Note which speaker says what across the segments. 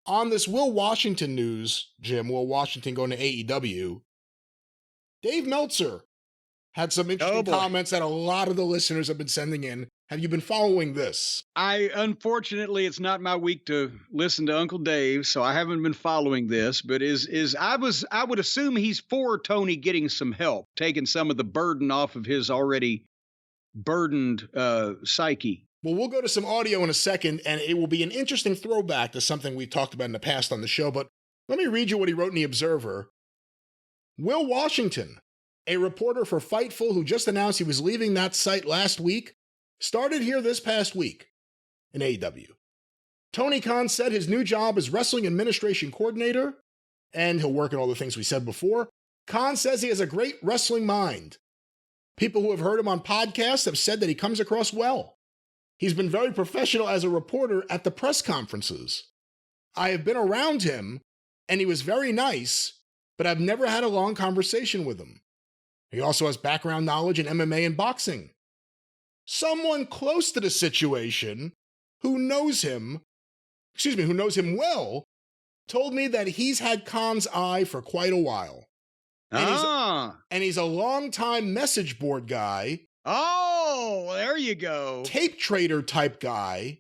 Speaker 1: On this Will Washington news, Jim, Will Washington going to AEW, Dave Meltzer had some interesting comments that a lot of the listeners have been sending in. Have you been following this?
Speaker 2: Unfortunately, it's not my week to listen to Uncle Dave, so I haven't been following this. But I would assume he's for Tony getting some help, taking some of the burden off of his already burdened psyche.
Speaker 1: Well, we'll go to some audio in a second, and it will be an interesting throwback to something we've talked about in the past on the show. But let me read you what he wrote in the Observer. Will Washington, a reporter for Fightful who just announced he was leaving that site last week, started here this past week in AEW. Tony Khan said his new job is wrestling administration coordinator, and he'll work on all the things we said before. Khan says he has a great wrestling mind. People who have heard him on podcasts have said that he comes across well. He's been very professional as a reporter at the press conferences. I have been around him, and he was very nice, but I've never had a long conversation with him. He also has background knowledge in MMA and boxing. Someone close to the situation who knows him well, told me that he's had Khan's eye for quite a while. And he's a longtime message board guy.
Speaker 2: Oh, there you go.
Speaker 1: Tape trader type guy,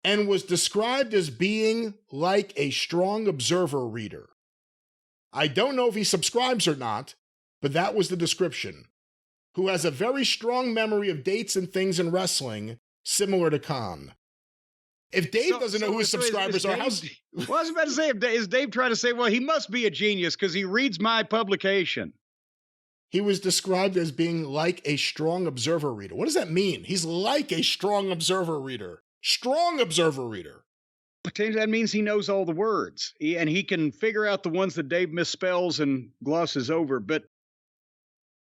Speaker 1: and was described as being like a strong observer reader. I don't know if he subscribes or not, but that was the description. Who has a very strong memory of dates and things in wrestling, similar to Khan. If Dave doesn't know who his subscribers are, how's...
Speaker 2: Well, I was about to say, is Dave trying to say, well, he must be a genius because he reads my publication?
Speaker 1: He was described as being like a strong observer reader. What does that mean? He's like a strong observer reader. Strong observer reader.
Speaker 2: Potentially that means he knows all the words. And he can figure out the ones that Dave misspells and glosses over. But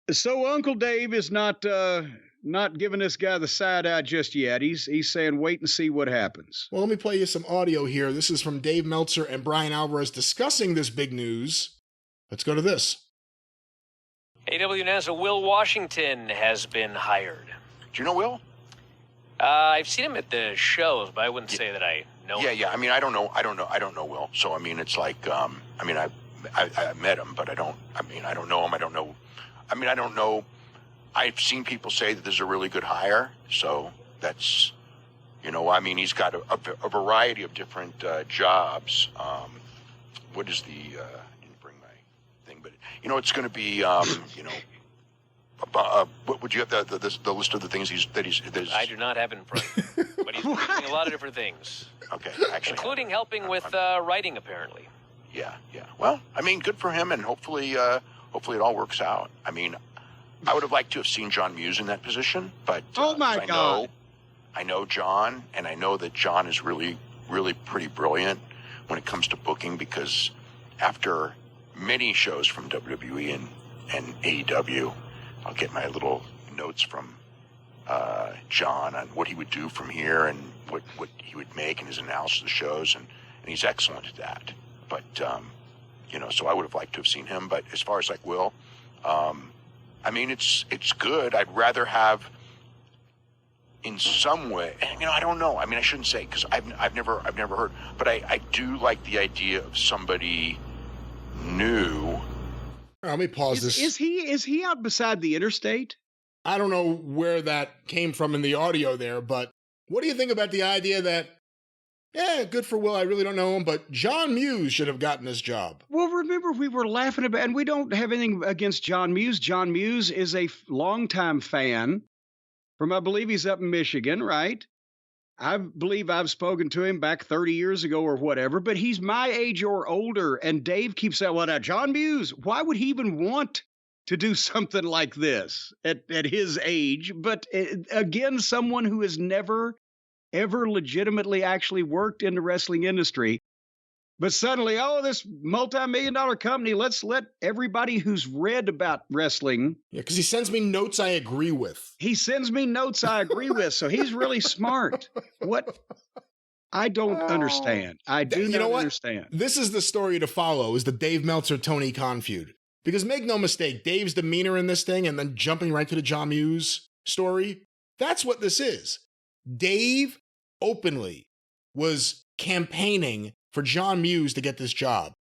Speaker 2: so Uncle Dave is not giving this guy the side eye just yet. He's saying wait and see what happens.
Speaker 1: Well, let me play you some audio here. This is from Dave Meltzer and Brian Alvarez discussing this big news. Let's go to this.
Speaker 3: AEW announcer Will Washington has been hired.
Speaker 4: Do you know Will?
Speaker 3: I've seen him at the shows, but I wouldn't say that I know him.
Speaker 4: Yeah. I mean, I don't know Will. So I mean, it's like, I met him, but I don't know him. I don't know. I've seen people say that this is a really good hire. So that's, he's got a variety of different jobs. What is the? Didn't bring my thing, but it's going to be, what would you have the list of the things he's
Speaker 3: I do not have it in front, but he's doing a lot of different things.
Speaker 4: Okay, actually,
Speaker 3: including helping with writing, apparently.
Speaker 4: Yeah. Well, I mean, good for him, and hopefully it all works out. I mean, I would have liked to have seen John Muse in that position, but
Speaker 2: oh my God,
Speaker 4: I know John, and I know that John is really, really pretty brilliant when it comes to booking, because after many shows from WWE and AEW, I'll get my little notes from John on what he would do from here and what he would make in his analysis of the shows, and he's excellent at that. But, so I would have liked to have seen him. But as far as like Will, I mean, it's good. I'd rather have, in some way, I don't know. I mean, I shouldn't say, because I've never heard, but I do like the idea of somebody new.
Speaker 1: Let me pause this.
Speaker 2: Is he out beside the interstate?
Speaker 1: I don't know where that came from in the audio there, but what do you think about the idea that, good for Will, I really don't know him, but John Muse should have gotten this job?
Speaker 2: Well, remember, we were laughing about, and we don't have anything against John Muse. John Muse is a longtime fan from, I believe he's up in Michigan, right? I believe I've spoken to him back 30 years ago or whatever, but he's my age or older. And Dave keeps saying, well, now, John Muse, why would he even want to do something like this at his age? But again, someone who has never, ever legitimately actually worked in the wrestling industry. But suddenly, this multi-million-dollar company, let's let everybody who's read about wrestling.
Speaker 1: Yeah, because he sends me notes I agree with.
Speaker 2: He sends me notes I agree with, so he's really smart. What? I don't understand. I do not understand.
Speaker 1: This is the story to follow, is the Dave Meltzer-Tony Khan feud. Because make no mistake, Dave's demeanor in this thing and then jumping right to the John Muse story, that's what this is. Dave openly was campaigning for John Muse to get this job.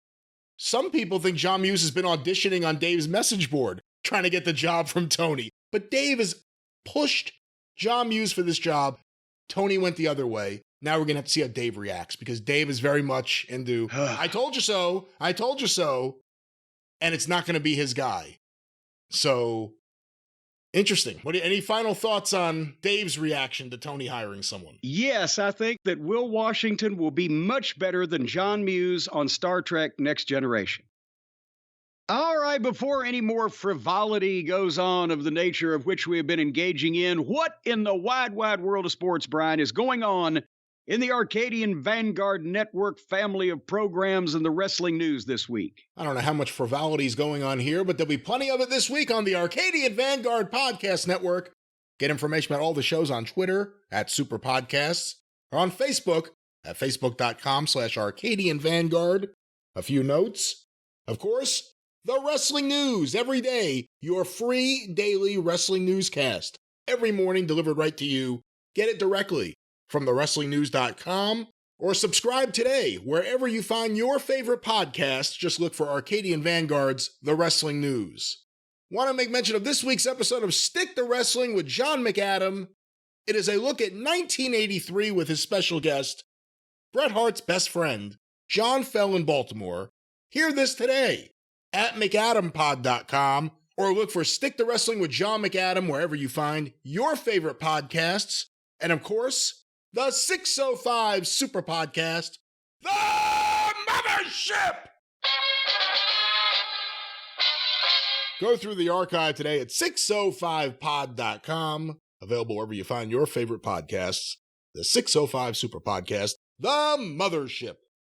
Speaker 1: Some people think John Muse has been auditioning on Dave's message board, trying to get the job from Tony. But Dave has pushed John Muse for this job. Tony went the other way. Now we're going to have to see how Dave reacts, because Dave is very much into, I told you so, and it's not going to be his guy. So, interesting. Any final thoughts on Dave's reaction to Tony hiring someone?
Speaker 2: Yes, I think that Will Washington will be much better than John Muse on Star Trek Next Generation. All right, before any more frivolity goes on of the nature of which we have been engaging in, what in the wide, wide world of sports, Brian, is going on in the Arcadian Vanguard Network family of programs and the wrestling news this week?
Speaker 1: I don't know how much frivolity is going on here, but there'll be plenty of it this week on the Arcadian Vanguard Podcast Network. Get information about all the shows on Twitter at Superpodcasts, or on Facebook at facebook.com/Arcadian Vanguard. A few notes. Of course, the wrestling news every day, your free daily wrestling newscast. Every morning delivered right to you. Get it directly from thewrestlingnews.com, or subscribe today wherever you find your favorite podcasts. Just look for Arcadian Vanguard's The Wrestling News. Want to make mention of this week's episode of Stick to Wrestling with John McAdam. It is a look at 1983 with his special guest, Bret Hart's best friend, John Fell in Baltimore. Hear this today at McAdamPod.com, or look for Stick to Wrestling with John McAdam wherever you find your favorite podcasts. And of course, the 605 Superpodcast, The Mothership! Go through the archive today at 605pod.com, available wherever you find your favorite podcasts. The 605 Superpodcast, The Mothership.